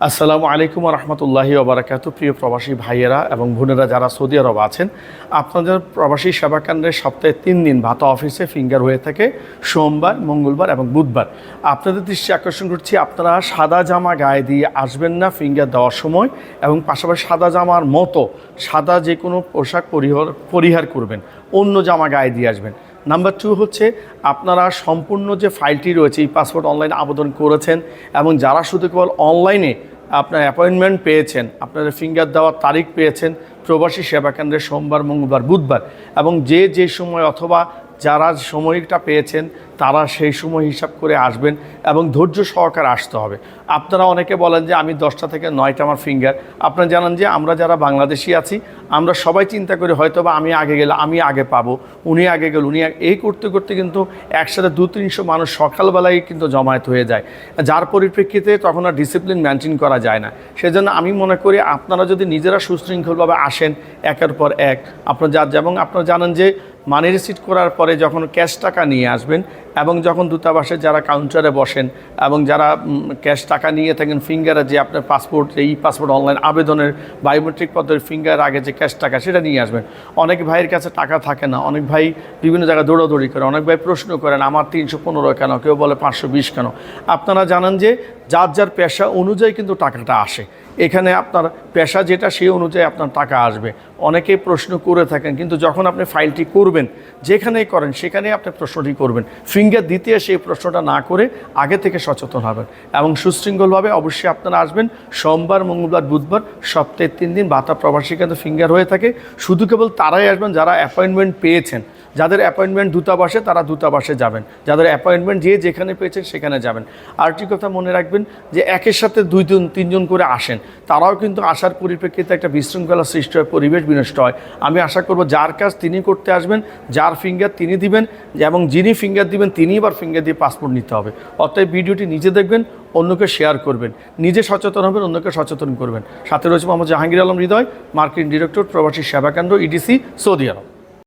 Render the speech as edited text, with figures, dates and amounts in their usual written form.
আসসালামু আলাইকুম রহমতুল্লাহি ওবরাকাতু। প্রিয় প্রবাসী ভাইয়েরা এবং বোনেরা যারা সৌদি আরব আছেন, আপনাদের প্রবাসী সেবা কেন্দ্রের সপ্তাহে 3 দিন ভাতা অফিসে ফিঙ্গার হয়ে থাকে সোমবার, মঙ্গলবার এবং বুধবার। আপনাদের দৃষ্টি আকর্ষণ করছি, আপনারা সাদা জামা গায়ে দিয়ে আসবেন না ফিঙ্গার দেওয়ার সময়, এবং পাশাপাশি সাদা জামার মতো সাদা যে কোনো পোশাক পরিহার করবেন, অন্য জামা গায়ে দিয়ে আসবেন। নাম্বার 2 হচ্ছে, আপনারা সম্পূর্ণ যে ফাইলটি রয়েছে এই পাসপোর্ট অনলাইনে আবেদন করেছেন এবং যারা শুধু কেবল অনলাইনে আপনার অ্যাপয়েন্টমেন্ট পেয়েছেন, আপনারা ফিঙ্গার দেওয়ার তারিখ পেয়েছেন প্রবাসী সেবা কেন্দ্রে সোমবার, মঙ্গলবার, বুধবার, এবং যে সময় অথবা যারা সময়টা পেয়েছেন তারা সেই সময় হিসাব করে আসবেন এবং ধৈর্য সহকারে আসতে হবে। আপনারা অনেকে বলেন যে আমি 10টা থেকে 9টা আমার ফিঙ্গার। আপনারা জানান যে আমরা যারা বাংলাদেশি আছি আমরা সবাই চিন্তা করি হয়তো বা আমি আগে গেলে আমি আগে পাবো, উনি আগে গেল উনি এই করতে করতে কিন্তু একসাথে 200-300 মানুষ সকালবেলায় কিন্তু জমায়েত হয়ে যায়, যার পরিপ্রেক্ষিতে তখন আর ডিসিপ্লিন মেনটেন করা যায় না। সেজন্য আমি মনে করি আপনারা যদি নিজেরা সুশৃঙ্খলভাবে আসেন একের পর এক, এবং আপনারা জানেন যে মানি রিসিট করার পরে যখন ক্যাশ টাকা নিয়ে আসবেন এবং যখন দূতাবাসে যারা কাউন্টারে বসেন এবং যারা ক্যাশ টাকা নিয়ে থাকেন ফিঙ্গারে যে আপনার পাসপোর্ট, এই পাসপোর্ট অনলাইন আবেদনের বায়োমেট্রিক পদ্ধতির ফিঙ্গার আগে যে ক্যাশ টাকা সেটা নিয়ে আসবেন। অনেক ভাইয়ের কাছে টাকা থাকে না, অনেক ভাই বিভিন্ন জায়গায় দৌড়াদৌড়ি করে, অনেক ভাই প্রশ্ন করেন আমার 315 কেন, কেউ বলে 520 কেন। আপনারা জানেন যে যার পেশা অনুযায়ী কিন্তু টাকাটা আসে। এখানে আপনার পেশা যেটা সেই অনুযায়ী আপনার টাকা আসবে। অনেকেই প্রশ্ন করে থাকেন, কিন্তু যখন আপনি ফাইলটি করবেন যেখানেই করেন সেখানেই আপনি প্রশ্নটি করবেন, ফিঙ্গার দিতে সেই প্রশ্নটা না করে আগে থেকে সচেতন হবেন এবং সুশৃঙ্খলভাবে অবশ্যই আপনারা আসবেন। সোমবার, মঙ্গলবার, বুধবার সপ্তাহে 3 দিন ভাতা প্রবাসী কেন্দ্র ফিঙ্গার হয়ে থাকে। শুধু কেবল তারাই আসবেন যারা অ্যাপয়েন্টমেন্ট পেয়েছেন। যাদের অ্যাপয়েন্টমেন্ট দূতাবাসে তারা দূতাবাসে যাবেন, যাদের অ্যাপয়েন্টমেন্ট যেখানে পেয়েছেন সেখানে যাবেন। আরেকটি কথা মনে রাখবেন যে একের সাথে 2-3 জন করে আসেন, তারাও কিন্তু আসার পরিপ্রেক্ষিতে একটা বিশৃঙ্খলা সৃষ্টি হয়, পরিবেশ বিনষ্ট হয়। আমি আশা করব যার কাজ তিনি করতে আসবেন, যার ফিঙ্গার তিনি দিবেন, এবং যিনি ফিঙ্গার দিবেন তিনি এবার ফিঙ্গার দিয়ে পাসপোর্ট নিতে হবে। অতএব ভিডিওটি নিজে দেখবেন, অন্যকে শেয়ার করবেন, নিজে সচেতন হবেন, অন্যকে সচেতন করবেন। সাথে রয়েছে মোহাম্মদ জাহাঙ্গীর আলম হৃদয়, মার্কেটিং ডিরেক্টর, প্রবাসী সেবা কেন্দ্র, ইডিসি, সৌদি আরব।